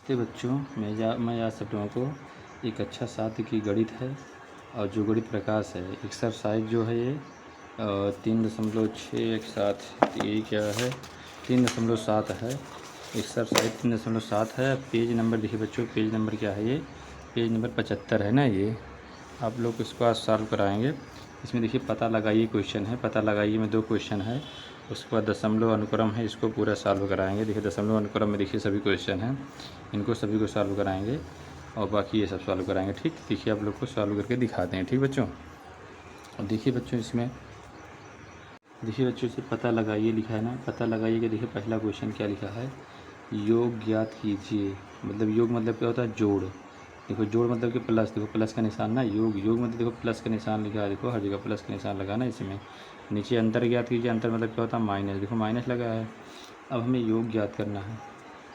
नमस्ते बच्चों, मैं आज सब लोगों को एक अच्छा साध्य की गणित है और जो गणित प्रकाश है एक्सरसाइज जो है ये 3.6 एक साथ ये क्या है 3.7 है। एक्सरसाइज 3.7 है। पेज नंबर देखिए बच्चों, पेज नंबर क्या है, ये पेज नंबर 75 है ना। ये आप लोग इसको आज सॉल्व कराएंगे। इसमें देखिए पता लगाइए क्वेश्चन है, पता लगाइए में 2 क्वेश्चन है। उसके बाद दशमलव अनुक्रम है, इसको पूरा सॉल्व कराएंगे। देखिए दशमलव अनुक्रम में देखिए सभी क्वेश्चन हैं, इनको सभी को सॉल्व कराएंगे और बाकी ये सब सॉल्व कराएंगे। ठीक, देखिए आप लोग को सॉल्व करके दिखाते हैं। ठीक बच्चों, और देखिए बच्चों इसमें इसे पता लगाइए लिखा है ना। पता लगाइए कि देखिए पहला क्वेश्चन क्या लिखा है, योग ज्ञात कीजिए। मतलब योग मतलब क्या होता है, जोड़। देखो जोड़ मतलब कि प्लस, देखो प्लस का निशान ना, योग मतलब देखो प्लस का निशान लिखा है, देखो हर जगह प्लस का निशान लगा ना इसमें। नीचे अंतर ज्ञात कीजिए, अंतर मतलब क्या होता है, माइनस, देखो माइनस लगा है। अब हमें योग ज्ञात करना है।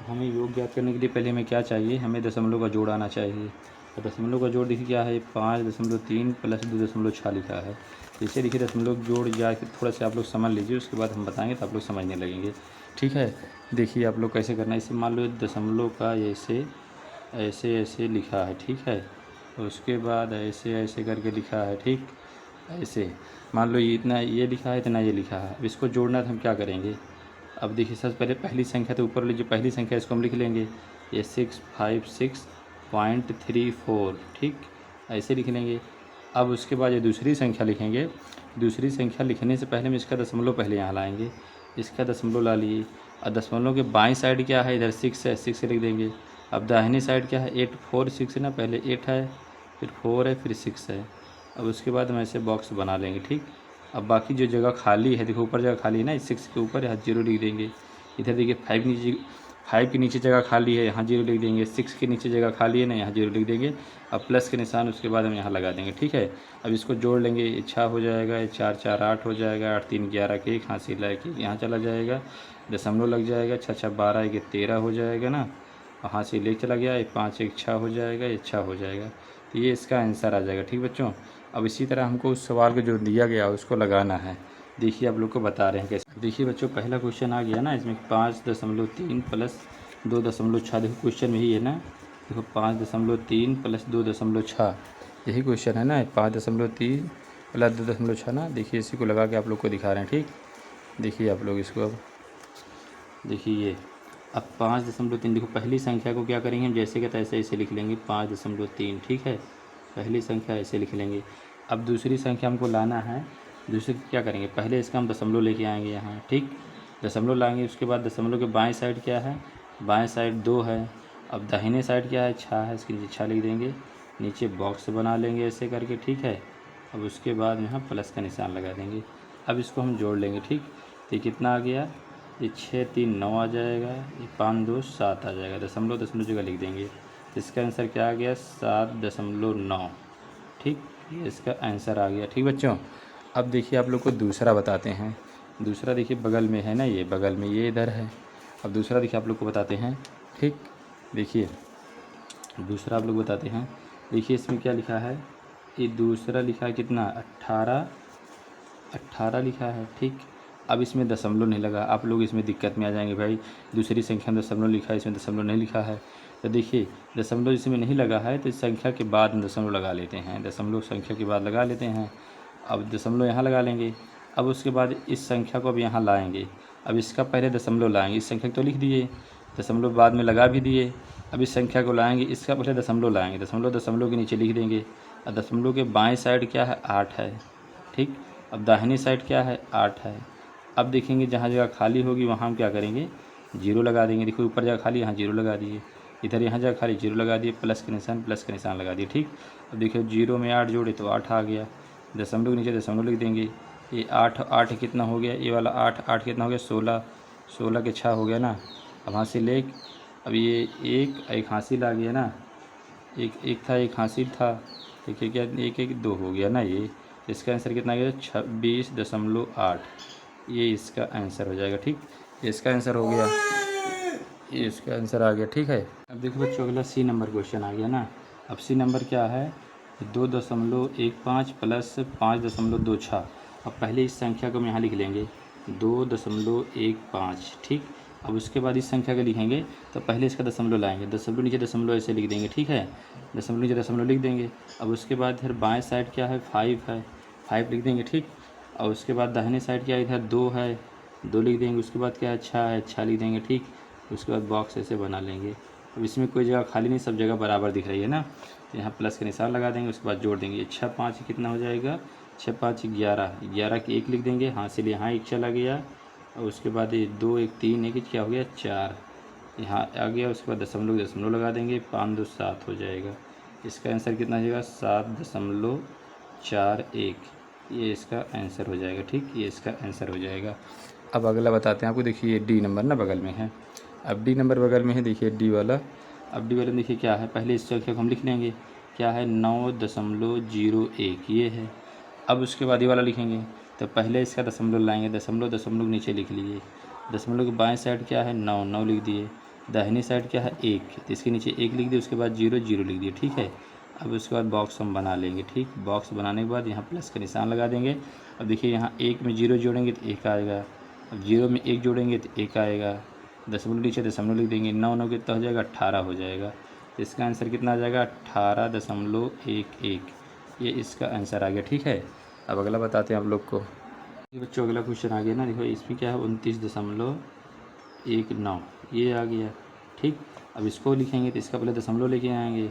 हमें योग ज्ञात करने के लिए पहले हमें क्या चाहिए, हमें दशमलव का जोड़ आना चाहिए। तो दशमलव का जोड़ देखिए क्या है, 5.3 + 2.6 लिखा है। जैसे देखिए दशमलव जोड़ जा के थोड़ा सा आप लोग समझ लीजिए, उसके बाद हम बताएंगे तो आप लोग समझने लगेंगे। ठीक है, देखिए आप लोग कैसे करना है। इसे मान लो दशमलव का ऐसे ऐसे ऐसे लिखा है, ठीक है। उसके बाद ऐसे ऐसे करके लिखा है, ठीक। ऐसे मान लो ये इतना ये लिखा है, इतना ये लिखा है। अब इसको जोड़ना तो हम क्या करेंगे। अब देखिए सबसे पहले पहली संख्या तो ऊपर वाली जो पहली संख्या इसको हम लिख लेंगे, ये 656.34, ठीक, ऐसे लिख लेंगे। अब उसके बाद ये दूसरी संख्या लिखेंगे। दूसरी संख्या लिखने से पहले हम इसका दशमलव पहले यहाँ लाएंगे, इसका दशमलव ला लिए। और दशमलव के बाईं साइड क्या है, इधर 6 है, 6 लिख देंगे। अब दाहिनी साइड क्या है, 8 4 6 है ना, पहले 8 है, फिर 4 है, फिर 6 है। अब उसके बाद हम ऐसे बॉक्स बना लेंगे, ठीक। अब बाकी जो जगह खाली है, देखो ऊपर जगह खाली है ना, 6 के ऊपर यहाँ 0 लिख देंगे। इधर देखिए 5 के नीचे जगह खाली है, यहाँ 0 लिख देंगे। 6 के नीचे जगह खाली है ना, यहाँ 0 लिख देंगे। अब प्लस के निशान उसके बाद हम यहाँ लगा देंगे, ठीक है। अब इसको जोड़ लेंगे, ये 6 हो जाएगा, ये 4 4 8 हो जाएगा, 8 3 11 के एक, हाथ से ला के यहाँ चला जाएगा, दशमलव लग जाएगा, 6 6 12 1 13 हो जाएगा ना, और हाथ से ले चला गया, ये 5 1 6 हो जाएगा, ये 6 हो जाएगा। तो ये इसका आंसर आ जाएगा, ठीक बच्चों। अब इसी तरह हमको उस सवाल को जो दिया गया उसको लगाना है। देखिए आप लोग को बता रहे हैं कैसे। देखिए बच्चों पहला क्वेश्चन आ गया ना, इसमें 5.3 + 2.6, देखो क्वेश्चन में ही है ना। देखो 5.3 + 2.6 यही क्वेश्चन है ना, 5.3 + 2.6 ना। देखिए इसी को लगा के आप लोग को दिखा रहे हैं, ठीक। देखिए आप लोग इसको, अब देखिए ये अब 5.3, देखो पहली संख्या को क्या करेंगे हम, जैसे कहता है ऐसे ऐसे लिख लेंगे 5.3, ठीक है। पहली संख्या ऐसे लिख लेंगे। अब दूसरी संख्या हमको लाना है। दूसरी क्या करेंगे, पहले इसका हम दशमलव लेके आएंगे यहाँ, ठीक। दशमलव लाएंगे, उसके बाद दशमलव के बाएं साइड क्या है, बाएं साइड 2 है। अब दाहिने साइड क्या है, 6 है, इसके नीचे 6 लिख देंगे। नीचे बॉक्स बना लेंगे ऐसे करके, ठीक है। अब उसके बाद यहाँ प्लस का निशान लगा देंगे। अब इसको हम जोड़ लेंगे, ठीक। तो ये कितना आ गया, ये 6 3 9 आ जाएगा, ये 5 2 7 आ जाएगा। दशमलव दशमलव जगह लिख देंगे। इसका आंसर क्या आ गया, 7.9, ठीक। ये इसका आंसर आ गया, ठीक बच्चों। अब देखिए आप लोग को दूसरा बताते हैं। दूसरा देखिए बगल में है ना, ये बगल में ये इधर है। अब दूसरा देखिए आप लोग को बताते हैं, ठीक। देखिए दूसरा आप लोग बताते हैं। देखिए इसमें क्या लिखा है, ये दूसरा लिखा है कितना, 18 लिखा है, ठीक। अब इसमें दशमलव नहीं लगा, आप लोग इसमें दिक्कत में आ जाएंगे, भाई दूसरी संख्या में दशमलव लिखा है, इसमें दशमलव नहीं लिखा है। तो देखिए दशमलव इसमें नहीं लगा है तो इस संख्या के बाद दशमलव लगा लेते हैं, दशमलव संख्या के बाद लगा लेते हैं। अब दशमलव यहाँ लगा लेंगे। अब उसके बाद इस संख्या को अब यहाँ लाएंगे। अब इसका पहले दशमलव लाएंगे, इस संख्या को तो लिख दिए, दशमलव बाद में लगा भी दिए। अब इस संख्या को लाएंगे, इसका पहले दशमलव लाएंगे, दशमलव दशमलव के नीचे लिख देंगे। और दशमलव के बाएं साइड क्या है, 8 है, ठीक। अब दाहिनी साइड क्या है, 8 है। अब देखेंगे जहाँ जगह खाली होगी वहाँ हम क्या करेंगे, 0 लगा देंगे। देखो ऊपर जगह खाली, यहाँ 0 लगा दिए, इधर यहाँ जगह खाली 0 लगा दिए, प्लस के निशान लगा दिए, ठीक। अब देखिए 0 में 8 जोड़े तो 8 आ गया, दशमलव के नीचे दशमलव लिख देंगे। ये 8 8 कितना हो गया, ये वाला 8 8 कितना हो गया, 16, 16 के 6 हो गया ना। अब हासिल एक, अब ये एक हासिल आ गया ना, एक था, एक हासिल था, देखिए क्या, एक एक 2 हो गया ना। ये इसका आंसर कितना आ गया, 26.8, ये इसका आंसर हो जाएगा, ठीक। ये इसका आंसर हो गया, ये इसका आंसर आ गया, ठीक है। अब देखो बच्चों अगला सी नंबर क्वेश्चन आ गया ना। अब सी नंबर क्या है, 2.15 + 5.26। अब पहले इस संख्या को हम यहाँ लिख लेंगे, 2.15, ठीक। अब उसके बाद इस संख्या को लिखेंगे तो पहले इसका दशमलव लाएंगे, दशमलव नीचे दशमलव ऐसे लिख देंगे, ठीक है, दशमलव नीचे दशमलव लिख देंगे। अब उसके बाद इधर बाएं साइड क्या है, 5 है, 5 लिख देंगे, ठीक। और उसके बाद दाहिने साइड क्या है, इधर 2 है, 2 लिख देंगे। उसके बाद क्या है, 6 है, 6 लिख देंगे, ठीक। उसके बाद बॉक्स ऐसे बना लेंगे। अब इसमें कोई जगह खाली नहीं, सब जगह बराबर दिख रही है ना, तो यहाँ प्लस का निशान लगा देंगे। उसके बाद जोड़ देंगे, 6 5 कितना हो जाएगा, 6 5 11, 11 की 1 लिख देंगे, हासिल यहाँ 1 चला गया। और उसके बाद ये 2 1 3 1 क्या हो गया, 4 यहाँ आ गया। उसके बाद दशमलव दशमलव लगा देंगे, 5 2 7 हो जाएगा। इसका आंसर कितना हो जाएगा, 7.41, ये इसका आंसर हो जाएगा, ठीक, ये इसका आंसर हो जाएगा। अब अगला बताते हैं आपको, देखिए डी नंबर ना बगल में है। अब डी नंबर बगल में है, देखिए डी वाला। अब डी वाले में देखिए क्या है, पहले इस संख्या को हम लिख लेंगे, क्या है, 9.01 ये है। अब उसके बाद ये वाला लिखेंगे, तो पहले इसका दशमलव लाएंगे, दशमलव दशमलव नीचे लिख लिए, दशमलव के बाएं साइड क्या है, 9 9 लिख दिए, दाहिनी साइड क्या है 1, तो इसके नीचे 1 लिख दिए। उसके बाद 0 0 लिख दिए, ठीक है। अब उसके बाद बॉक्स हम बना लेंगे, ठीक। बॉक्स बनाने के बाद यहाँ प्लस का निशान लगा देंगे। अब देखिए यहाँ 1 में 0 जोड़ेंगे तो 1 आएगा, अब 0 में 1 जोड़ेंगे तो 1 आएगा, दशमलव नीचे दशमलव लिख देंगे, 9 9 कितना हो जाएगा, 18 हो जाएगा। इसका आंसर कितना आ जाएगा, 18.11, ये इसका आंसर आ गया, ठीक है। अब अगला बताते हैं आप लोग को, बच्चों अगला क्वेश्चन आ गया ना, देखो इसमें क्या है, 29.19 ये आ गया, ठीक। अब इसको लिखेंगे तो इसका पहले दशमलव लेके आएंगे,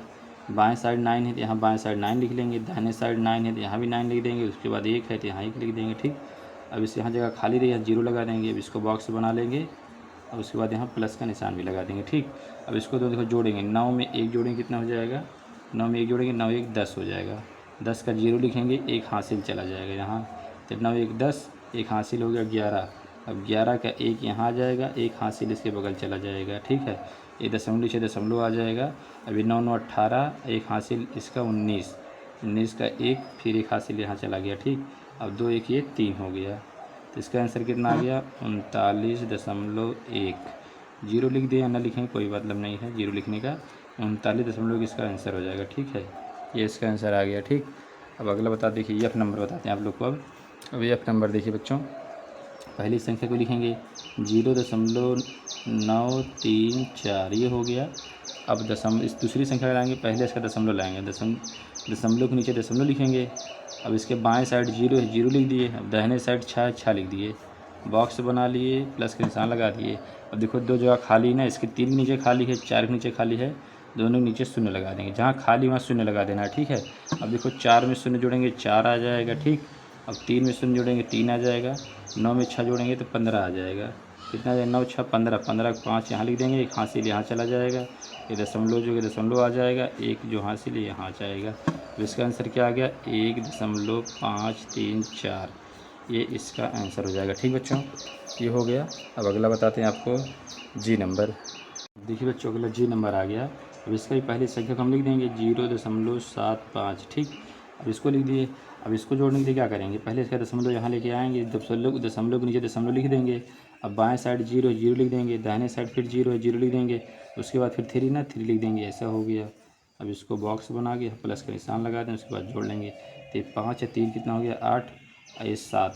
बाएं साइड 9 है तो यहाँ बाएं साइड 9 लिख लेंगे, दाहिने साइड 9 है तो यहाँ भी 9 लिख देंगे। उसके बाद 1 है तो यहाँ 1 लिख देंगे, ठीक। अब इस यहाँ जगह खाली रही है, 0 लगा देंगे। अब इसको बॉक्स बना लेंगे और उसके बाद यहाँ प्लस का निशान भी लगा देंगे, ठीक। अब इसको तो देखो जोड़ेंगे, 9 में 1 जोड़ेंगे कितना हो जाएगा, 9 में 1 जोड़ेंगे, 9 1 10 हो जाएगा। 10 का 0 लिखेंगे, 1 हासिल चला जाएगा यहाँ, तो 9 1 10, 1 हासिल हो गया 11। अब 11 का 1 यहाँ आ जाएगा, 1 हासिल इसके बगल चला जाएगा, ठीक है। ये दशमलव नीचे दशमलव आ जाएगा। अभी 9 9 18, 1 हासिल इसका 19, 19 का 1 फिर 1 हासिल यहाँ चला गया, ठीक। अब 2 1 ये 3 हो गया, तो इसका आंसर कितना आ गया, 39.1। 0 लिख दिया, ना लिखेंगे कोई मतलब नहीं है 0 लिखने का, 39 इसका आंसर हो जाएगा, ठीक है, ये इसका आंसर आ गया, ठीक। अब अगला बता, देखिए एफ नंबर बताते हैं आप लोग को। अब एफ नंबर देखिए बच्चों, पहली संख्या को लिखेंगे 0.934, ये हो गया। अब इस दूसरी संख्या लाएंगे, पहले इसका दशमलव लाएंगे, दशमलव के नीचे दशमलव लिखेंगे। अब इसके बाएं साइड 0 है, 0 लिख दिए। अब दाहिने साइड 6 6 लिख दिए, बॉक्स बना लिए, प्लस के निशान लगा दिए। अब देखो 2 जगह खाली ना, इसके 3 के नीचे खाली है, 4 के नीचे खाली है, दोनों के नीचे शून्य लगा देंगे, जहाँ खाली वहाँ शून्य लगा देना है, ठीक है। अब देखो 4 में शून्य जोड़ेंगे 4 आ जाएगा, ठीक। अब 3 में शून्य जोड़ेंगे 3 आ जाएगा, 9 में 6 जोड़ेंगे तो 15 आ जाएगा। कितना आ जाएगा, 9 6 15, 15 को 5 यहाँ लिख देंगे, 1 हासिल यहाँ चला जाएगा, ये दशमलव जो है दशमलव आ जाएगा, 1 जो हासिल यहाँ आ जाएगा। तो इसका आंसर क्या आ गया, 1.534, ये इसका आंसर हो जाएगा, ठीक बच्चों, ये हो गया। अब अगला बताते हैं आपको जी नंबर। देखिए बच्चों अगला जी नंबर आ गया। अब इसका भी पहले संख्या को हम लिख देंगे 0.75, ठीक। अब इसको लिख दिए। अब इसको जोड़ने के लिए क्या करेंगे, पहले इसका दशमलव यहाँ लेके आएंगे, दशमलव के नीचे दशमलव लिख देंगे। अब बाएं साइड 0 0 लिख देंगे, दाहिने साइड फिर 0 है 0 लिख देंगे। उसके बाद फिर 3 ना 3 लिख देंगे, ऐसा हो गया। अब इसको बॉक्स बना के प्लस का निशान लगा दें, उसके बाद जोड़ लेंगे, तो 5 है 3 कितना हो गया 8, ये 7,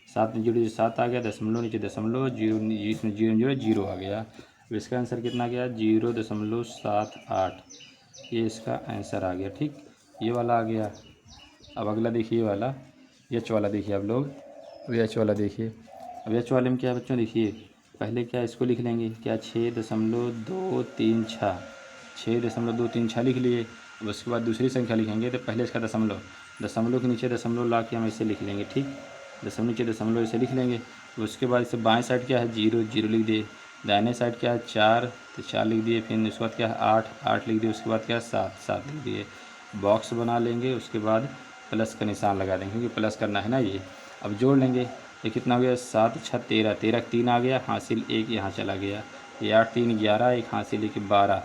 7 में 0 7 आ गया, दशमलव नीचे दशमलव, 0 इसमें 0 0 आ गया। अब इसका आंसर कितना गया, 0.78, ये इसका आंसर आ गया, ठीक, ये वाला आ गया। अब अगला देखिए वाला, एच वाला देखिए आप लोग। अब एच वाला देखिए, अब एच वाले में क्या है बच्चों, देखिए पहले क्या इसको लिख लेंगे, क्या 6.236, 6.236 लिख लिए। अब उसके बाद दूसरी संख्या लिखेंगे, तो पहले इसका दशमलव के नीचे दशमलव ला के हम ऐसे लिख लेंगे, ठीक, दशमलव नीचे दशमलव ऐसे लिख लेंगे। उसके बाद इसे बाएं साइड क्या है 0 0 लिख दिए, दाहिने साइड क्या है 4, तो 4 लिख दिए। फिर उसके बाद क्या है 8 8 लिख दिए। उसके बाद क्या है 7 7 लिख दिए। बॉक्स बना लेंगे, उसके बाद प्लस का निशान लगा देंगे, क्योंकि प्लस करना है ना ये। अब जोड़ लेंगे, ये कितना हो गया, 7 6 13, 13 का 3 आ गया, हासिल 1 यहाँ चला गया, ये 8 3 11, 1 हासिल 1 12,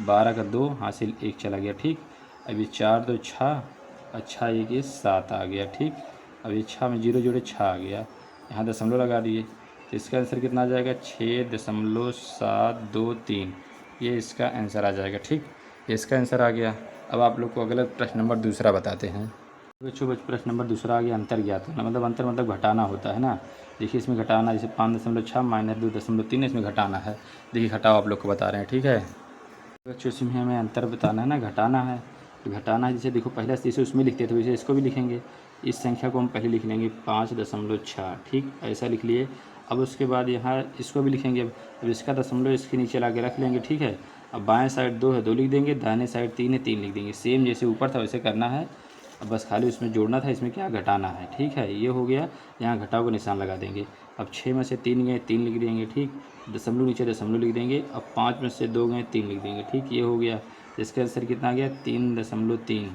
12 का 2 हासिल 1 चला गया, ठीक। अब ये 4 2 6, अच्छा 1 ये 7 आ गया, ठीक। अब ये 6 में 0 जोड़े 6 आ गया, यहाँ दशमलव लगा दिए, तो इसका आंसर कितना आ जाएगा, 6.723, ये इसका आंसर आ जाएगा, ठीक, ये इसका आंसर आ गया। अब आप लोग को अगला प्रश्न नंबर दूसरा बताते हैं। बच्चों प्रश्न नंबर दूसरा आ गया, अंतर ज्ञात करना, मतलब अंतर मतलब घटाना होता है ना। देखिए इसमें घटाना, जैसे 5.6 माइनस 2.3 इसमें घटाना है। देखिए घटाओ आप लोग को बता रहे हैं, ठीक है बच्चों। इसमें हमें अंतर बताना है ना, घटाना है तो घटाना है। जैसे देखो पहले इसे उसमें लिखते थे वैसे इसको भी लिखेंगे। इस संख्या को हम पहले लिख लेंगे 5.6, ठीक ऐसा लिख लिए। अब उसके बाद यहाँ इसको भी लिखेंगे। अब इसका दशमलव इसके नीचे ला के रख लेंगे, ठीक है। अब बाएं साइड 2 है 2 लिख देंगे, दाहिने साइड 3 है 3 लिख देंगे। सेम जैसे ऊपर था वैसे करना है। अब बस खाली उसमें जोड़ना था, इसमें क्या घटाना है, ठीक है। ये हो गया, यहाँ घटाव का निशान लगा देंगे। अब 6 में से 3 गए 3 लिख देंगे, ठीक। दशमलव नीचे दशमलव लिख देंगे। अब 5 में से 2 गए 3 लिख देंगे, ठीक। ये हो गया। इसका आंसर कितना आ गया 3.3,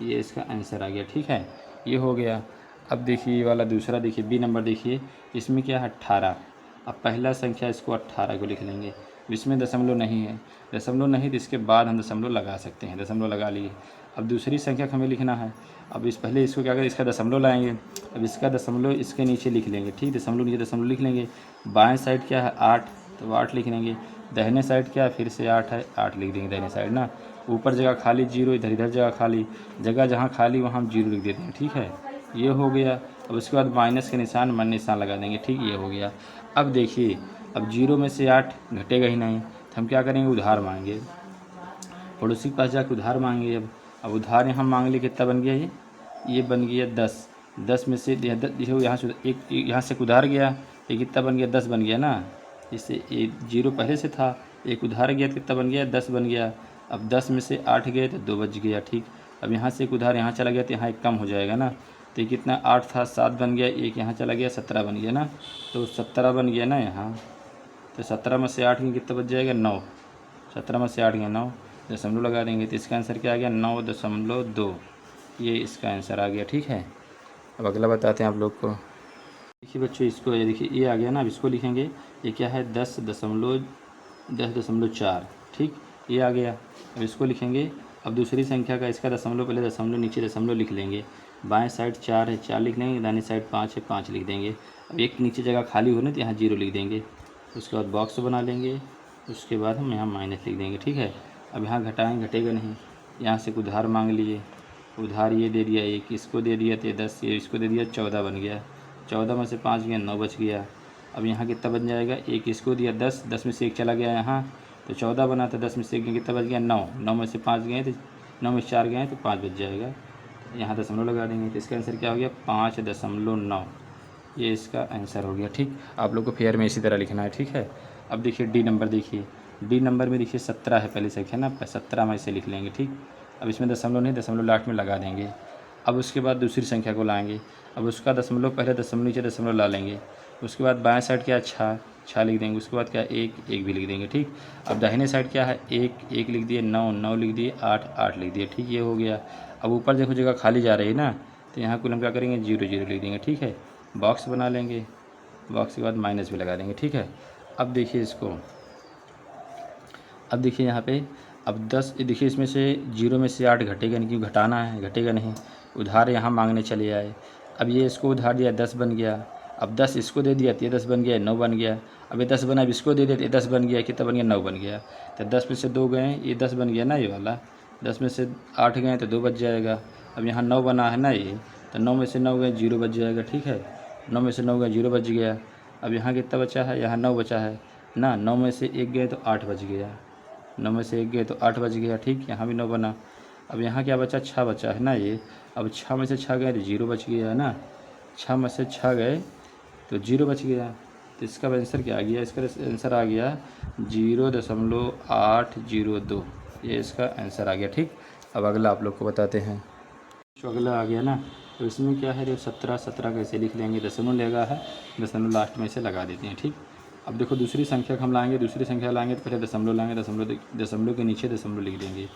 ये इसका आंसर आ गया, ठीक है। ये हो गया। अब देखिए ये वाला दूसरा देखिए बी नंबर देखिए, इसमें क्या है 18। अब पहला संख्या इसको 18 को लिख लेंगे। इसमें दशमलव नहीं है, दशमलव नहीं तो इसके बाद हम दशमलव लगा सकते हैं, दशमलव लगा लिए। अब दूसरी संख्या हमें लिखना है। अब इस पहले इसको क्या करें, इसका दशमलव लाएंगे। अब इसका दशमलव इसके नीचे लिख लेंगे, ठीक। दशमलव नीचे दशमलव लिख लेंगे। बाएं साइड क्या है 8, तो 8 लिख लेंगे। दाहिने साइड क्या है फिर से 8 है, 8 लिख देंगे दाहिने साइड ना। ऊपर जगह खाली 0, इधर इधर जगह खाली, जगह जहाँ खाली वहाँ हम 0 लिख देते हैं, ठीक है। ये हो गया। अब उसके बाद माइनस के निशान मन निशान लगा देंगे, ठीक। ये हो गया। अब देखिए अब 0 में से 8 घटेगा ही नहीं, तो हम क्या करेंगे उधार मांगेंगे, पड़ोसी के पास जाकर उधार मांगेंगे। अब उधार यहाँ मांग लिए, कितना बन गया ये बन गया 10। 10 में से यहाँ से एक यहाँ से उधार गया, ये कितना बन गया 10 बन गया ना। इससे ये 0 पहले से था, एक उधार गया तो कितना बन गया 10 बन गया। अब 10 में से 8 गए तो 2 बच गया, ठीक। अब यहाँ से एक उधार यहाँ चला गया तो यहाँ एक कम हो जाएगा ना। तो ये कितना 8 था 7 बन गया, एक यहाँ चला गया 17 बन गया ना। तो 17 बन गया ना यहाँ। तो 17 में से 8 गए कितना बच जाएगा 9। 17 में से 8 गया 9, दशमलव लगा देंगे तो इसका आंसर क्या आ गया 9.2। ये इसका आंसर आ गया, ठीक है। अब अगला बताते हैं आप लोग को। देखिए बच्चों इसको ये देखिए ये आ गया ना। अब इसको लिखेंगे, ये क्या है 10.4, ठीक। ये आ गया। अब इसको लिखेंगे। अब दूसरी संख्या का इसका दशमलव, पहले दशमलव नीचे दशमलव लिख लेंगे। बाएं साइड 4 है 4 लिख लेंगे, दाहिनी साइड 5 है 5 लिख देंगे। अब एक नीचे जगह खाली होने तो यहाँ 0 लिख देंगे। उसके बाद बॉक्स बना लेंगे। उसके बाद हम यहाँ माइनस लिख देंगे, ठीक है। अब यहाँ घटाएँ घटेगा नहीं, यहाँ से उधार मांग लिए, उधार ये दे दिया, एक इसको दे दिया तो 10, ये इसको दे दिया 14 बन गया। 14 में से 5 गया 9 बच गया। अब यहाँ कितना बन जाएगा, एक इसको दिया 10, 10 में से एक चला गया यहाँ तो 14 बना, तो 10 में से एक गया कितना बच गया 9, 9 में से 5 गए तो 9 में से 4 गए तो 5 बच जाएगा। यहाँ दशमलव लगा देंगे तो इसका आंसर क्या हो गया 5.9। ये इसका आंसर हो गया, ठीक। आप लोग को फेयर में इसी तरह लिखना है, ठीक है। अब देखिए डी नंबर देखिए, डी नंबर में देखिए 17 है पहली संख्या ना, 17 में इसे लिख लेंगे, ठीक। अब इसमें दशमलव नहीं, दशमलव लास्ट में लगा देंगे। अब उसके बाद दूसरी संख्या को लाएंगे। अब उसका दशमलव पहले दशमलव नीचे दशमलव ला लेंगे। उसके बाद बाएं साइड क्या है 6 लिख देंगे। उसके बाद क्या एक भी लिख देंगे, ठीक। अब दाहिने साइड क्या है एक लिख दिए, 9 लिख दिए, 8 लिख दिए, ठीक। ये हो गया। अब ऊपर देखो जगह खाली जा रही है ना, तो यहाँ कुल हम क्या करेंगे 0 लिख देंगे, ठीक है। बॉक्स बना लेंगे, बॉक्स के बाद माइनस भी लगा देंगे, ठीक है। अब देखिए इसको, अब देखिए यहाँ पे अब 10 देखिए इसमें से 0 में से 8 घटेगा नहीं, क्योंकि घटाना है, घटेगा नहीं। उधार यहाँ मांगने चले आए। अब ये इसको उधार दिया 10 बन गया। अब 10 इसको दे दिया तो ये 10 बन गया, 9 बन गया। अब ये 10 बना, अब इसको दे दिया तो ये 10 बन गया, कितना बन गया 9 बन गया। तो 10 में से 2 गए, ये 10 बन गया ना ये वाला। 10 में से 8 गए तो 2 बच जाएगा। अब यहाँ 9 बना है ना ये, तो 9 में से 9 गए 0 बच जाएगा, ठीक है। 9 में से 9 गए 0 बच गया। अब यहाँ कितना बचा है, यहाँ 9 बचा है ना। 9 में से 1 गए तो 8 बच गया, 9 में से 1 गए तो 8 बच गया, ठीक। यहाँ भी 9 बना। अब यहाँ क्या बचा 6 बचा है ना ये। अब 6 में से 6 गए तो 0 बच गया है ना। 6 में से 6 गए तो 0 बच गया। तो इसका आंसर क्या आ गया, इसका आंसर आ गया 0.802। ये इसका आंसर आ गया, ठीक। अब अगला आप लोग को बताते हैं। जो अगला आ गया ना, तो इसमें क्या है 17 कैसे लिख लेंगे, दशमलव लगा है, दशमलव लास्ट में से लगा देते हैं, ठीक। अब देखो दूसरी संख्या हम लाएंगे, दूसरी संख्या लाएंगे तो पहले दशमलव लाएंगे, दशमलव के नीचे दशमलव लिख देंगे।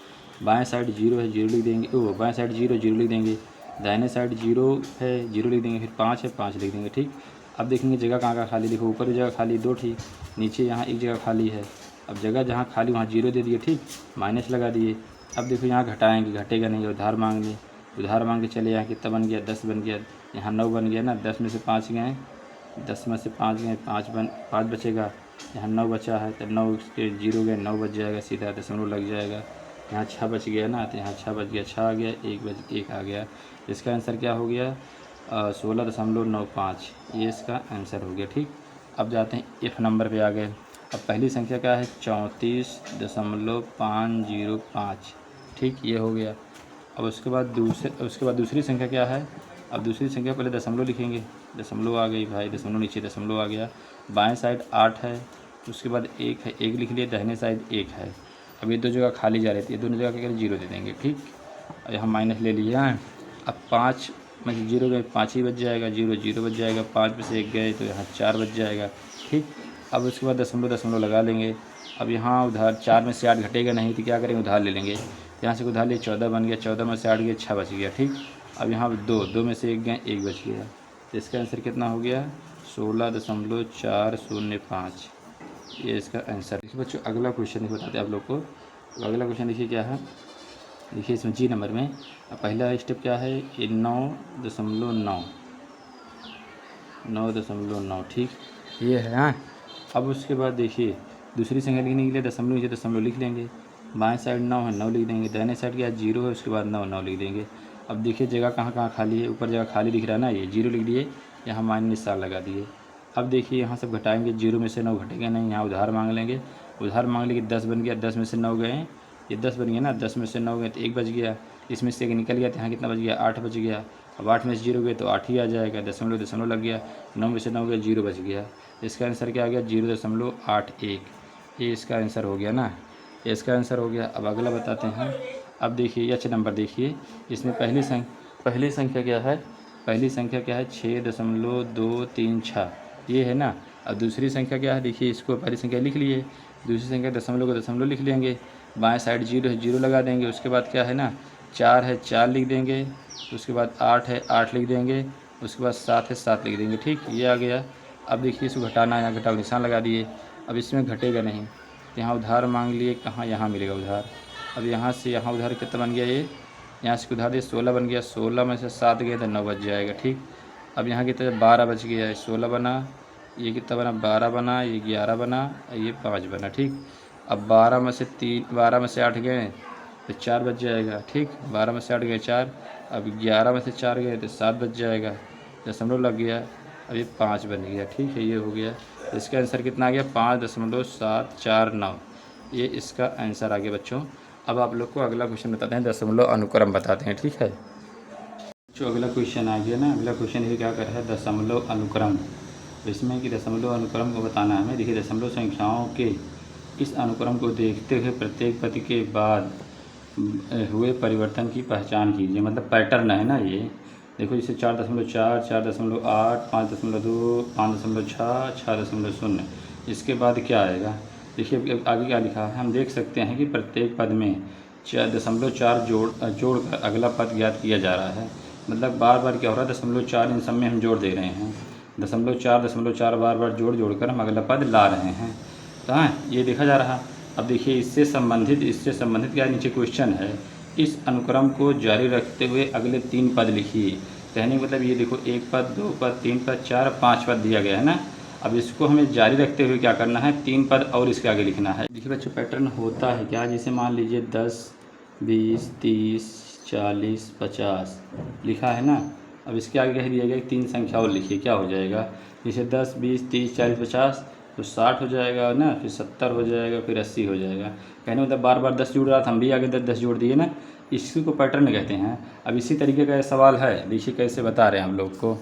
बाएं साइड 0 है 0 लिख देंगे, बाएं साइड 0 लिख देंगे। दाहिने साइड 0 है 0 लिख देंगे, फिर 5 है 5 लिख देंगे, ठीक। अब देखेंगे जगह कहाँ का खाली, देखो ऊपर जगह खाली 2 थी, नीचे यहाँ एक जगह खाली है। अब जगह जहाँ खाली वहाँ 0 दे दिए, ठीक, माइनस लगा दिए। अब देखो यहाँ घटाएँगे, घटेगा नहीं, उधार मांगेंगे, उधार मांग के चले, यहाँ कितना बन गया 10 बन गया, यहाँ 9 बन गया ना। 10 में से 5 गए, 10 में से 5 गए 5 बचेगा, यहाँ 9 बचा है तो 9 के 0 गए 9 बच जाएगा, सीधा दशमलव लग जाएगा। यहाँ 6 बच गया ना, तो यहाँ 6 बच गया, 6 आ गया, 1 आ गया। इसका आंसर क्या हो गया 16.95 ये इसका आंसर हो गया। ठीक, अब जाते हैं इफ नंबर पे आ गए। अब पहली संख्या क्या है 34.505। ठीक, ये हो गया। अब उसके बाद दूसरी संख्या क्या है। अब दूसरी संख्या पहले दशमलव लिखेंगे, दशमलव आ गई भाई, दशमलव नीचे दशमलव आ गया। बाएं साइड 8 है, उसके बाद 1 है, 1 लिख लिए, दाहिने साइड 1 है। अब ये दो जगह खाली जा रही थी, ये दोनों जगह क्या करें 0 दे देंगे। ठीक, अब यहाँ माइनस ले लिया है। अब 5 में से 0 गए 5 ही बच जाएगा, 0 0 बच जाएगा, 5 में से 1 गए तो यहाँ 4 बच जाएगा। ठीक, अब उसके बाद दशमलव दशमलव लगा लेंगे। अब यहाँ उधार 4 में से 8 घटेगा नहीं तो क्या करेंगे उधार ले लेंगे, यहाँ से उधार लिए 14 बन गया, 14 में से 8 गया 6 बच गया। ठीक, अब यहाँ 2 में से 1 गए 1 बच गया, तो इसका आंसर कितना हो गया 16.405। ये इसका आंसर। देखिए बच्चों अगला क्वेश्चन बताते हैं आप लोग को। अगला क्वेश्चन देखिए क्या है, देखिए इसमें जी नंबर में पहला स्टेप क्या है ये 9.9। ठीक, ये है। हाँ, अब उसके बाद देखिए दूसरी संख्या लिखने के लिए दशमलव नीचे दशमलव लिख लेंगे। बाएं साइड 9 है 9 लिख देंगे, दाहिने साइड क्या 0 है उसके बाद 9 9 लिख देंगे। अब देखिए जगह कहाँ कहाँ खाली है, ऊपर जगह खाली दिख रहा है ना, ये 0 लिख दिए, यहाँ माइनस साल लगा दिए। अब देखिए यहाँ सब घटाएंगे, 0 में से 9 घटेगा नहीं, यहाँ उधार मांग लेंगे। उधार मांग लेंगे 10 बन गया, 10 में से 9 गए, ये 10 बन गया ना, 10 में से 9 गए तो 1 बच गया, इसमें से 1 निकल गया तो यहाँ कितना बच गया 8 बच गया। अब 8 में से 0 गए तो 8 ही आ जाएगा, दशमलव दशमलव लग गया, 9 में से 9 गया 0 बच गया। इसका आंसर क्या आ गया 0.81। ये इसका आंसर हो गया ना, ये इसका आंसर हो गया। अब अगला बताते हैं। अब देखिए एच नंबर देखिए, इसमें पहली संख्या क्या है, पहली संख्या क्या है 6.236 ये है ना। अब दूसरी संख्या क्या है, देखिए इसको पहली संख्या लिख लिए, दूसरी संख्या दशमलव को दशमलव लिख लेंगे, बाएं साइड 0 है 0 लगा देंगे। उसके बाद क्या है ना 4 है 4 लिख देंगे, उसके बाद 8 है 8 लिख देंगे, उसके बाद 7 है 7 लिख देंगे। ठीक, ये आ गया। अब देखिए इसको घटाना है, यहाँ घटाव निशान लगा दिए। अब इसमें घटेगा नहीं तो यहाँ उधार मांग लिए, कहाँ यहाँ मिलेगा उधार। अब यहाँ से यहाँ उधार कितना बन गया, ये यहाँ से उधार दिए 16 बन गया, 16 में से 7 गए तो 9 बच जाएगा। ठीक, अब यहाँ कितना 12 बच गया है, 16 बना, ये कितना बना 12 बना, ये 11 बना, ये 5 बना। ठीक, अब 12 में से 8 गए तो 4 बच जाएगा। ठीक, 12 में से 8 गए 4, अब 11 में से 4 गए तो 7 बच जाएगा, दशमलव लग गया, अब ये 5 बन गया। ठीक है, ये हो गया। इसका आंसर कितना आ गया 5.749। ये इसका आंसर आ गया बच्चों। अब आप लोग को अगला क्वेश्चन बताते हैं, दशमलव अनुक्रम बताते हैं। ठीक है बच्चों, अगला क्वेश्चन आ गया ना। अगला क्वेश्चन ये क्या कर रहा है दशमलव अनुक्रम। इसमें कि दशमलव अनुक्रम को बताना है हमें। देखिए दशमलव संख्याओं के इस अनुक्रम को देखते हुए प्रत्येक पद के बाद हुए परिवर्तन की पहचान कीजिए। मतलब पैटर्न है ना ये। देखो जैसे 4.4, 4.8, 5.2, 5.6, 6.0, इसके बाद क्या आएगा। देखिए आगे क्या लिखा है, हम देख सकते हैं कि प्रत्येक पद में 0.4 जोड़ कर अगला पद ज्ञात किया जा रहा है। मतलब बार बार क्या हो रहा है 0.4 इन सब में हम जोड़ दे रहे हैं, 0.4 बार बार जोड़ कर हम अगला पद ला रहे हैं। तो हाँ ये देखा जा रहा। अब देखिए इससे संबंधित क्या नीचे क्वेश्चन है, इस अनुक्रम को जारी रखते हुए अगले 3 पद लिखिए। कहने का मतलब ये देखो 1 पद 2 पद 3 पद 4 5 पद दिया गया है ना। अब इसको हमें जारी रखते हुए क्या करना है 3 पद और इसके आगे लिखना है। देखिए बच्चों पैटर्न होता है क्या, जैसे मान लीजिए 10 20 30 40 50 लिखा है ना। अब इसके आगे कह दिया गया 3 संख्या और लिखिए, क्या हो जाएगा। जैसे 10 20 30 40 50 तो 60 हो जाएगा ना, फिर 70 हो जाएगा, फिर 80 हो जाएगा। कहने मतलब बार बार 10 जुड़ रहा था, हम भी आगे 10 जोड़ दिए ना, इसी को पैटर्न कहते हैं। अब इसी तरीके का सवाल है, देखिए कैसे बता रहे हैं हम लोग को।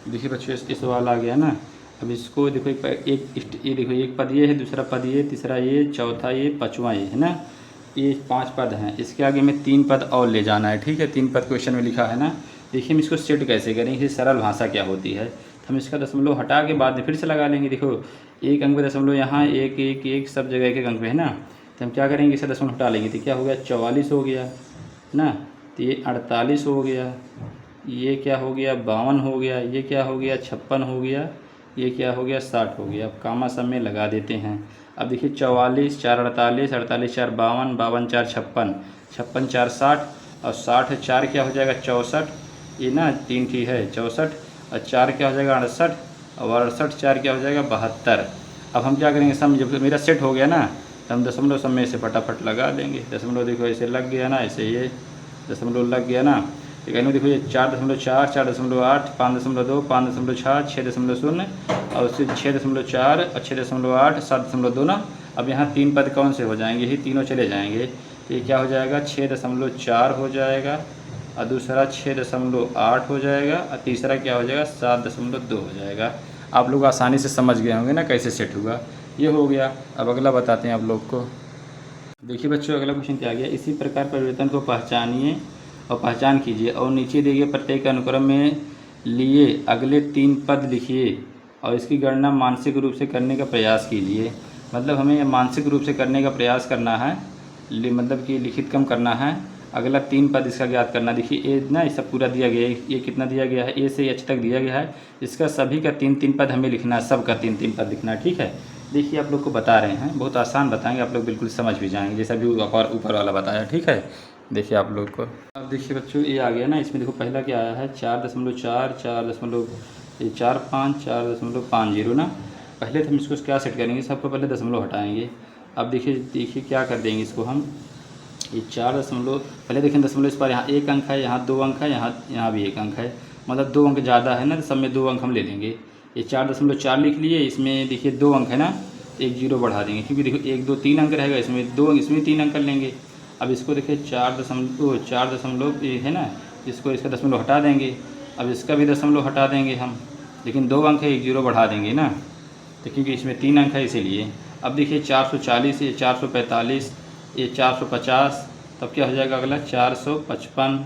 देखिए बच्चों इस सवाल आ गया ना। अब इसको देखो ये देखो एक पद ये है, दूसरा पद ये, तीसरा ये, चौथा ये, पाँचवां ये है ना। ये 5 पद हैं, इसके आगे में 3 पद और ले जाना है। ठीक है, 3 पद क्वेश्चन में लिखा है ना। देखिए हम इसको सेट कैसे करेंगे, सरल भाषा क्या होती है। हम इसका दशमलव हटा के बाद में फिर से लगा लेंगे। देखो एक अंक पे दशमलव यहाँ एक एक एक सब जगह एक अंक पे है ना, तो हम क्या करेंगे इसे दशमलव हटा लेंगे तो क्या हो गया 44 हो गया ना, तो ये 48 हो गया, ये क्या हो गया 52 हो गया, ये क्या हो गया 56 हो गया, ये क्या हो गया 60 हो गया। अब कामा सब में लगा देते हैं। अब देखिए 44 4 48, 48 4 52, 52 4 56, 56 4 60 और 60 4 क्या हो जाएगा 64, ये ना 3 ठीक है 64 और 4 क्या हो जाएगा 68 और 68 4 क्या हो जाएगा 72। अब हम क्या करेंगे सम, जब मेरा सेट हो गया ना तो हम दशमलव सम में से फटाफट लगा देंगे। दशमलव देखो ऐसे लग गया ना, ऐसे ये दशमलव लग गया ना, तो कहने देखो ये 4.4, 4.8, 5.2, 5.6, 6.0 और उससे 6.4 और 6.8, 7.2 ना। अब यहाँ 3 पद कौन से हो जाएंगे, यही तीनों चले जाएंगे। तो ये क्या हो जाएगा, 6.4 हो जाएगा और दूसरा 6.8 हो जाएगा और तीसरा क्या हो जाएगा 7.2 हो जाएगा। आप लोग आसानी से समझ गए होंगे ना कैसे सेट हुआ। ये हो गया। अब अगला बताते हैं आप लोग को। देखिए बच्चों, अगला क्वेश्चन क्या गया, इसी प्रकार परिवर्तन को पहचानिए और पहचान कीजिए और नीचे दिए गए प्रत्येक अनुक्रम में लिए अगले 3 पद लिखिए और इसकी गणना मानसिक रूप से करने का प्रयास कीजिए। मतलब हमें मानसिक रूप से करने का प्रयास करना है, मतलब कि लिखित कम करना है। अगला 3 पद इसका ज्ञात करना। देखिए ए ना, ये सब पूरा दिया गया है, ये कितना दिया गया है, ए से एच तक दिया गया है। इसका सभी का 3-3 पद हमें लिखना है, सब का 3-3 पद लिखना है, ठीक है। देखिए आप लोग को बता रहे हैं, बहुत आसान बताएंगे, आप लोग बिल्कुल समझ भी जाएंगे जैसा भी ऊपर वाला बताया, ठीक है। देखिए आप लोग को, अब देखिए बच्चों ये आ गया ना, इसमें देखो पहला क्या आया है 4.4, 4.45, 4.50 ना। पहले तो हम इसको क्या सेट करेंगे, सबको पहले दशमलव हटाएंगे। अब देखिए क्या कर देंगे इसको हम, ये 4 दशमलव पहले देखें दशमलव इस पर यहाँ 1 अंक है, यहाँ 2 अंक है, यहाँ भी 1 अंक है, मतलब 2 अंक ज़्यादा है ना, तो सब में 2 अंक हम ले लेंगे। ये 4.4 लिख लिए, इसमें देखिए 2 अंक है ना, 1 जीरो बढ़ा देंगे क्योंकि देखो 1 2 3 अंक रहेगा, इसमें 2 इसमें 3 अंक कर लेंगे। अब इसको देखिए 4 दशमलव ये है ना, इसको इसका दशमलव हटा देंगे। अब इसका भी दशमलव हटा देंगे हम, लेकिन 2 अंक है, 1 जीरो बढ़ा देंगे ना, तो क्योंकि इसमें 3 अंक है इसीलिए। अब देखिए 440, ये 445, ये 450, तब क्या हो जाएगा अगला 455,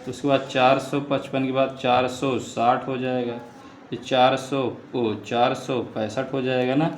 उसके बाद 455 के बाद 460 हो जाएगा, ये 465 हो जाएगा ना।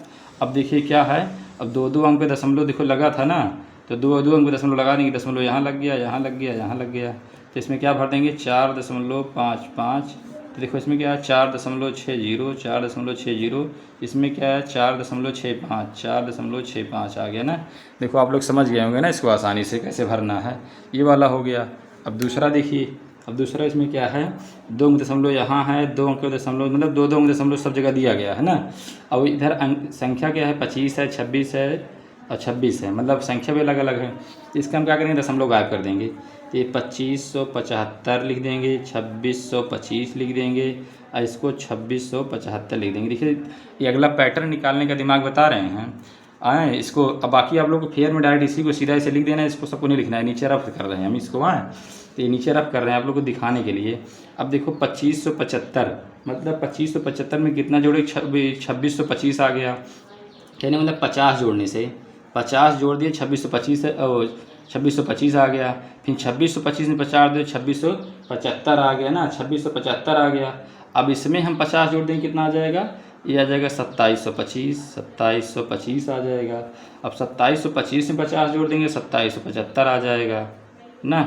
अब देखिए क्या है, अब 2-2 अंक पे दशमलव देखो लगा था ना, तो 2-2 अंक पे दशमलव लगा देंगे, दशमलव यहाँ लग गया, यहाँ लग गया, यहाँ लग गया, तो इसमें क्या भर देंगे 4.55। तो देखो इसमें क्या है 4.60, 4.60, इसमें क्या है 4.65, 4.65 आ गया ना। देखो आप लोग समझ गए होंगे ना इसको आसानी से कैसे भरना है। ये वाला हो गया। अब दूसरा देखिए, अब दूसरा इसमें क्या है 2 अंक दशमलव यहाँ है, 2 अंक दशमलव, मतलब 2-2 अंक दशमलव सब जगह दिया गया है ना। अब इधर अंक संख्या क्या है 25 है, 26 है और 26 है, मतलब संख्या भी अलग अलग है। इसका हम क्या करेंगे दशमलव गायब कर देंगे, तो ये 2575 लिख देंगे, 2625 लिख देंगे और इसको 2675 लिख देंगे। देखिए ये अगला पैटर्न निकालने का दिमाग बता रहे हैं आए इसको। अब बाकी आप लोग को फेयर में डायरेक्ट इसी को सीधा ऐसे लिख देना है, इसको सबको नहीं लिखना है, नीचे रफ कर रहे हैं हम इसको आए, तो ये नीचे रफ कर रहे हैं आप लोग को दिखाने के लिए। अब देखो 2575, मतलब 2575 में कितना जोड़े 2625 आ गया, कहने मतलब 50 जोड़ने से 50 जोड़ दिए 2625 और 2625 आ गया, फिर 2625 में 50 दे 2675 आ गया ना, 2675 आ गया। अब इसमें हम 50 जोड़ देंगे कितना आ जाएगा, ये आ जाएगा 2725, 2725 आ जाएगा। अब 2725 में 50 जोड़ देंगे 2775 आ जाएगा ना।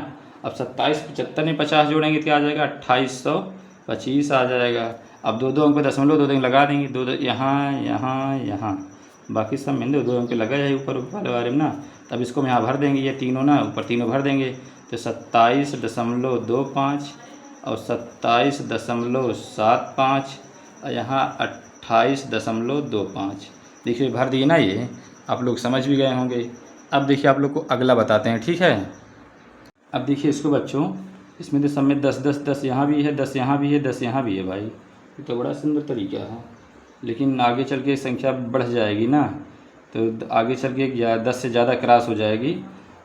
अब 2775 में 50 जोड़ेंगे क्या आ जाएगा 2825 आ जाएगा। अब 2-2 अंक पे दशमलव 2 अंक लगा देंगे, 2 यहाँ यहाँ यहाँ, बाकी सब में 2-2 अंक लगा जाए ऊपर वाले बारे में ना। तब इसको हम यहाँ भर देंगे, ये तीनों ना ऊपर तीनों भर देंगे, तो 27.25 और 27.75 और यहाँ 28.25। देखिए भर दिए ना, ये आप लोग समझ भी गए होंगे। अब देखिए आप लोग को अगला बताते हैं, ठीक है। अब देखिए इसको बच्चों, इसमें तो सब में 10 यहाँ भी है, 10 यहाँ भी है, 10 यहाँ भी है भाई, ये तो बड़ा सुंदर तरीका है। लेकिन आगे चल के संख्या बढ़ जाएगी ना, तो आगे चल के 10 से ज़्यादा क्रॉस हो जाएगी।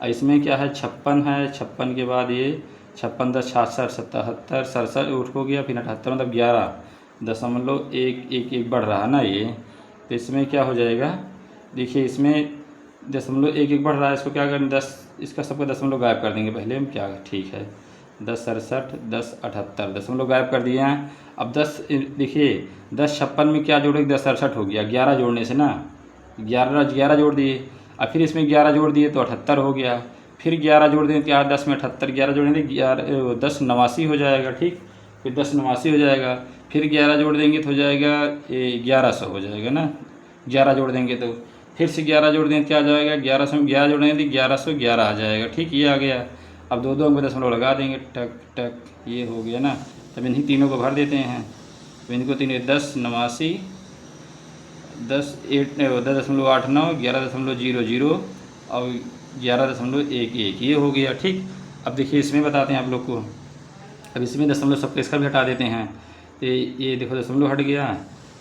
और इसमें क्या है 56 है, 56 के बाद ये 56 10 66 77 67 उठ हो गया, फिर 78, मतलब 11.11 बढ़ रहा है ना ये। तो इसमें क्या हो जाएगा, देखिए इसमें 0.11 बढ़ रहा है, इसको क्या करें 10, इसका सबका दशमलव गायब कर देंगे पहले हम, क्या ठीक है 10.67 10.78 दशमलव गायब कर दिए हैं। अब 10 देखिए 10.56 में क्या जोड़ेंगे 10.68 हो गया, 11 जोड़ने से ना, 11 जोड़ दिए, और फिर इसमें 11 जोड़ दिए तो 78 हो गया, फिर 11 जोड़ दें क्या 10 में 78, 11 जोड़ेंगे 10.89 हो जाएगा, ठीक, फिर 10.89 हो जाएगा, फिर 11 जोड़ देंगे तो हो जाएगा 1100 हो जाएगा ना, 11 जोड़ देंगे तो फिर से 11 जोड़ देंगे क्या आ जाएगा 1100 में 11 जोड़ेंगे तो 1111 आ जाएगा, ठीक, ये आ गया। अब 2-2 अंक दशमलव लगा देंगे, टक टक, ये हो गया ना। तब इन्हीं तीनों को भर देते हैं, तो इनको तीनों 10.89 10.89 11.00 और 11.11 ये हो गया, ठीक। अब देखिए इसमें बताते हैं आप लोग को, अब इसमें दशमलव सबका इसका भी हटा देते हैं, तो ये देखो दशमलव हट गया,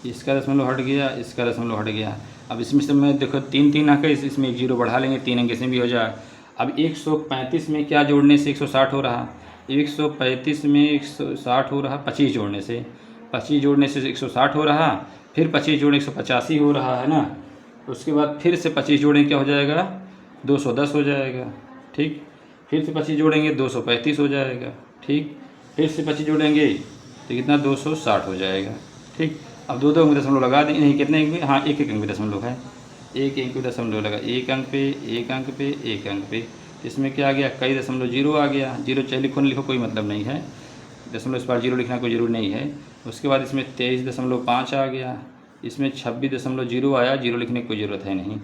इसका दशमलव हट गया, इसका दशमलव हट गया। अब इसमें से मैं देखो 3 अंक है, इसमें एक जीरो बढ़ा लेंगे, 3 अंक इसमें भी हो जाए। अब 135 में क्या जोड़ने से 160 हो रहा, 135 में 160 हो रहा 25 जोड़ने से, 25 जोड़ने से 160 हो रहा, फिर 25 जोड़ने 185 हो रहा है ना। उसके बाद फिर से 25 जोड़ेंगे क्या हो जाएगा, 210 हो जाएगा। ठीक, फिर से 25 जोड़ेंगे 235 हो जाएगा। ठीक, फिर से 25 जोड़ेंगे तो कितना 260 हो जाएगा। ठीक, अब दो अंक दशमलव लगा दें, नहीं कितने अंक में, हाँ एक अंक में दशमलव है, एक अंक में दशमलव लगा, एक अंक पे एक अंक पे एक अंक पे, इसमें क्या आ गया, कई दशमलव जीरो आ गया। जीरो चाहे लिखो न लिखो कोई मतलब नहीं है, दशमलव इस बार जीरो लिखना कोई ज़रूरी नहीं है। उसके बाद इसमें 23.5 आ गया, इसमें 26.0 आया, जीरो लिखने की कोई ज़रूरत है नहीं।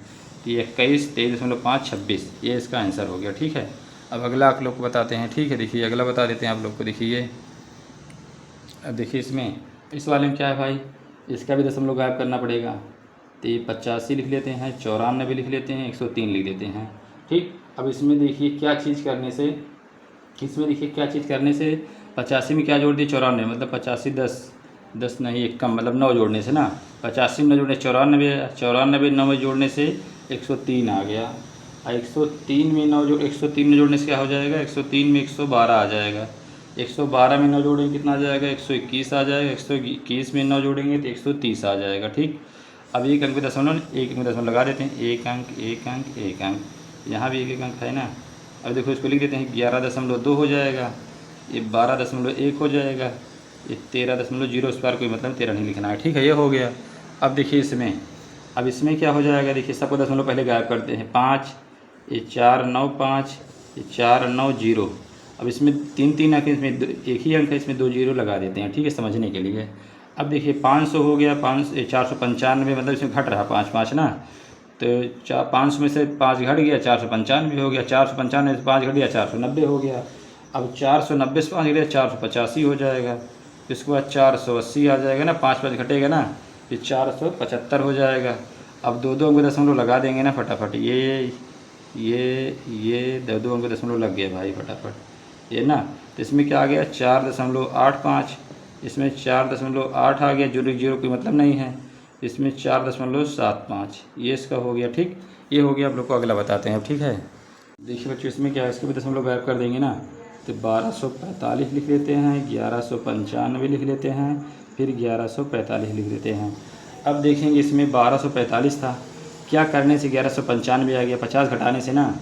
तो ये 21, 23.5, 26, ये इसका आंसर हो गया। ठीक है, अब अगला आप लोग को बताते हैं। ठीक है, देखिए अगला बता देते हैं आप लोग को। देखिए अब देखिए इसमें, इस वाले में क्या है भाई, इसका भी दशमलव गायब करना पड़ेगा। तो ये 85 लिख लेते हैं, 94 लिख लेते हैं, 103 लिख देते हैं। ठीक, अब इसमें देखिए क्या चीज़ करने से, इसमें देखिए क्या चीज़ करने से 85 में क्या जोड़ दिए, 94, मतलब 85 10 नहीं एक कम, मतलब 9 जोड़ने से ना, 85 में 9 जोड़ने 94, 94 9 में जोड़ने से 103 आ गया। और 103 में 9 103 में जोड़ने से क्या हो जाएगा, 103 में 112 आ जाएगा। 112 में 9 जोड़ेंगे कितना आ जाएगा, 121 आ जाएगा। 121 में 9 जोड़ेंगे तो 130 आ जाएगा। ठीक, अब एक अंक में दशमलव, एक अंक में दशमलव लगा देते हैं, एक अंक एक अंक एक अंक, यहाँ भी एक अंक है ना। अब देखो इसको लिख देते हैं, 11.2 हो जाएगा, ये 12.1 हो जाएगा, ये 13.0, इस बार कोई मतलब 13 नहीं लिखना है। ठीक है, ये हो गया। अब देखिए इसमें, अब इसमें क्या हो जाएगा, देखिए सबको दशमलव पहले गायब करते हैं। 5, ये 4 9 5, ये 4 9 0। अब इसमें 3 अंक, इसमें एक ही अंक है, इसमें 2 जीरो लगा देते हैं। ठीक है, समझने के लिए। अब देखिए 500 हो गया, 495, मतलब इसमें घट रहा 5 5 ना, तो 500 में से 5 घट गया, 495 हो गया, 495 से 5 घट गया, 490 हो गया। अब 490 से 5 घट गया, 485 हो जाएगा। इसके बाद 480 आ जाएगा ना, 5 5 घटेगा ना, फिर 475 हो जाएगा। अब दो अंक दशमलव लगा देंगे ना फटाफट, ये दो अंक दशमलव लग गया भाई फटाफट, ये ना। तो इसमें क्या आ गया, 4.85, इसमें 4.8 आ गया, जीरो कोई मतलब नहीं है, इसमें 4.75, ये इसका हो गया। ठीक, ये हो गया। आप लोग को अगला बताते हैं। ठीक है, देखिए बच्चों इसमें क्या है, इसके भी दशमलव गायब कर देंगे ना, तो 1245 लिख लेते हैं, 1195 लिख लेते हैं, फिर 1145 लिख देते हैं। अब देखेंगे इसमें 1245 था, क्या करने से 1195 आ गया, 50 घटाने से ना,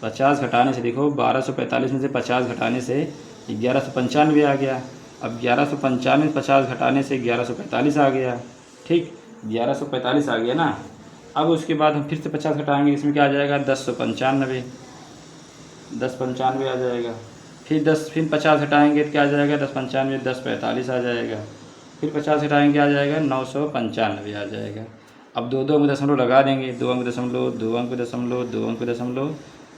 50 घटाने से, देखो 1245 में से 50 घटाने से 1195 आ गया। अब 1195 में 50 घटाने से 1145 आ गया। ठीक, 1145 आ गया ना। अब उसके बाद हम फिर से 50 घटाएंगे, इसमें क्या आ जाएगा, 1095 आ जाएगा। फिर 50 हटाएंगे तो क्या आ जाएगा, 1095 1045 आ जाएगा। फिर 50 हटाएंगे आ जाएगा 995 आ जाएगा। अब दो अंक दशमलव लगा देंगे, 2 अंक दशमलव 2 अंक दशमलव 2 अंक दशमलव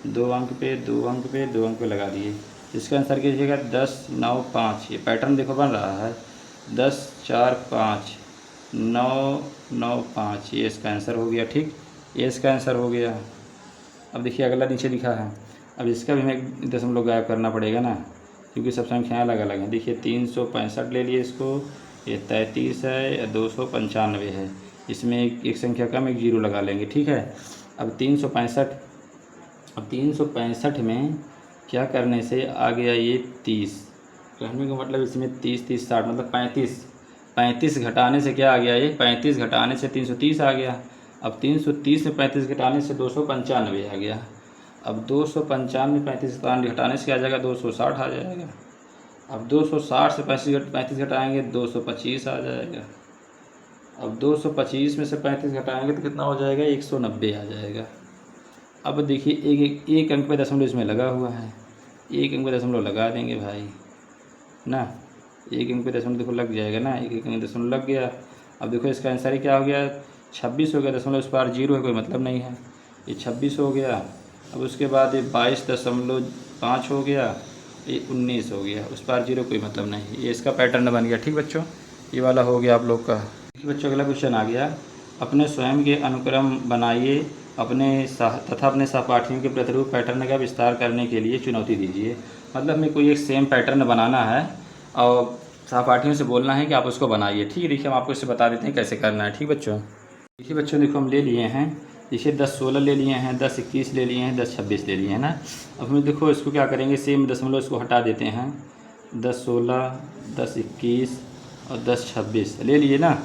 2 अंक पे 2 अंक पे 2 अंक पे लगा दिए। इसका आंसर कीजिएगा 10 9 5। ये पैटर्न देखो बन रहा है, 10 4 5 9 9 5, ये इसका आंसर हो गया। ठीक, ये इसका आंसर हो गया। अब देखिए अगला नीचे लिखा है, अब इसका भी हमें दशमलव गायब करना पड़ेगा ना, क्योंकि सब संख्याएँ अलग अलग हैं। देखिए 365 ले लिए इसको, ये 33 है या 295 है, इसमें एक संख्या कम, एक जीरो लगा लेंगे। ठीक है, अब 365 में क्या करने से आ गया, ये 30, कहने का मतलब इसमें 30 30 60 मतलब 35 घटाने से क्या आ गया, ये 35 घटाने से 330 आ गया। अब 330 में 35 घटाने से 295 आ गया। अब 295 में 35 घटाने से क्या आ जाएगा, 260 आ जाएगा। अब 260 से 35 घटाएंगे 225 आ जाएगा। अब 225 में से 35 घटाएंगे तो कितना हो जाएगा, 190 आ जाएगा। अब देखिए एक अंक पे दशमलव इसमें लगा हुआ है, एक अंक पे दशमलव लगा देंगे भाई ना, एक अंक पे दशमलव देखो लग जाएगा ना, एक अंक दशमलव लग गया। अब देखो इसका आंसर क्या हो गया, 26 हो गया। दशमलव इस बार जीरो है, कोई मतलब नहीं है, ये 26 हो गया। अब उसके बाद ये 22.5 हो गया, ये 19 हो गया, उस पार जीरो कोई मतलब नहीं, ये इसका पैटर्न बन गया। ठीक बच्चों, ये वाला हो गया आप लोग का। बच्चों अगला क्वेश्चन आ गया, अपने स्वयं के अनुक्रम बनाइए, अपने सहपाठियों के प्रतिरूप पैटर्न का विस्तार करने के लिए चुनौती दीजिए। मतलब हमें कोई एक सेम पैटर्न बनाना है और सहपाठियों से बोलना है कि आप उसको बनाइए। ठीक है, देखिए हम आपको इसे बता देते हैं कैसे करना है। ठीक बच्चों, देखिए बच्चों, देखो हम ले लिए हैं, देखिए 10 16 ले लिए हैं, 10 21 ले लिए हैं, 10 26 ले लिए हैं ना। अब हमें देखो इसको क्या करेंगे, सेम दशमलव इसको हटा देते हैं। 10 16 10 21 और 10 26 ले लिए ना।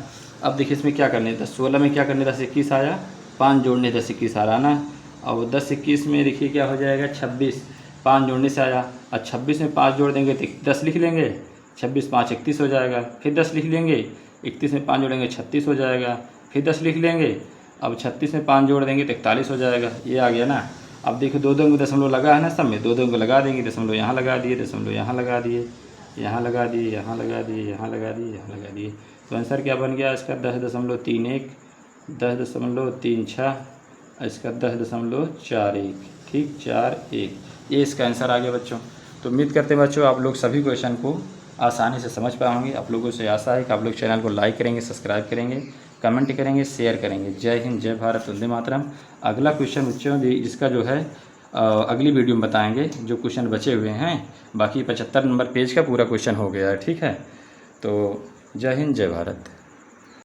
अब देखिए इसमें क्या करने, 10 16 में क्या करने, 10 21 आया, 5 जोड़ने 10 21 आ रहा ना। और 10 21 में देखिए क्या हो जाएगा, 26, 5 जोड़ने से आया। और 26 में 5 जोड़ देंगे तो 10 लिख लेंगे, 26 5 31 हो जाएगा। फिर 10 लिख लेंगे, 31 में 5 जोड़ेंगे 36 हो जाएगा। फिर 10 लिख लेंगे, अब 36 में 5 जोड़ देंगे तो 41 हो जाएगा। ये आ गया ना। अब देखो दो दो दशमलव लगा है ना, सब में दो दो को लगा देंगे, दशमलव यहाँ लगा दिए, दशमलव यहाँ लगा दिए, यहाँ लगा दिए, यहाँ लगा दिए, यहाँ लगा दिए, यहाँ लगा दिए। तो आंसर क्या बन गया इसका, 10.31, 10.36, इसका 10.41। ठीक, 41, ये इसका आंसर आ गया बच्चों। तो उम्मीद करते हैं बच्चों आप लोग सभी क्वेश्चन को आसानी से समझ पाएंगे। आप लोगों से आशा है कि आप लोग चैनल को लाइक करेंगे, सब्सक्राइब करेंगे, कमेंट करेंगे, शेयर करेंगे। जय हिंद, जय भारत, वंदे मातरम। अगला क्वेश्चन बच्चों इसका जो है अगली वीडियो में बताएंगे। जो क्वेश्चन बचे हुए हैं, बाकी 75 नंबर पेज का पूरा क्वेश्चन हो गया है। ठीक है, तो जय हिंद, जय भारत।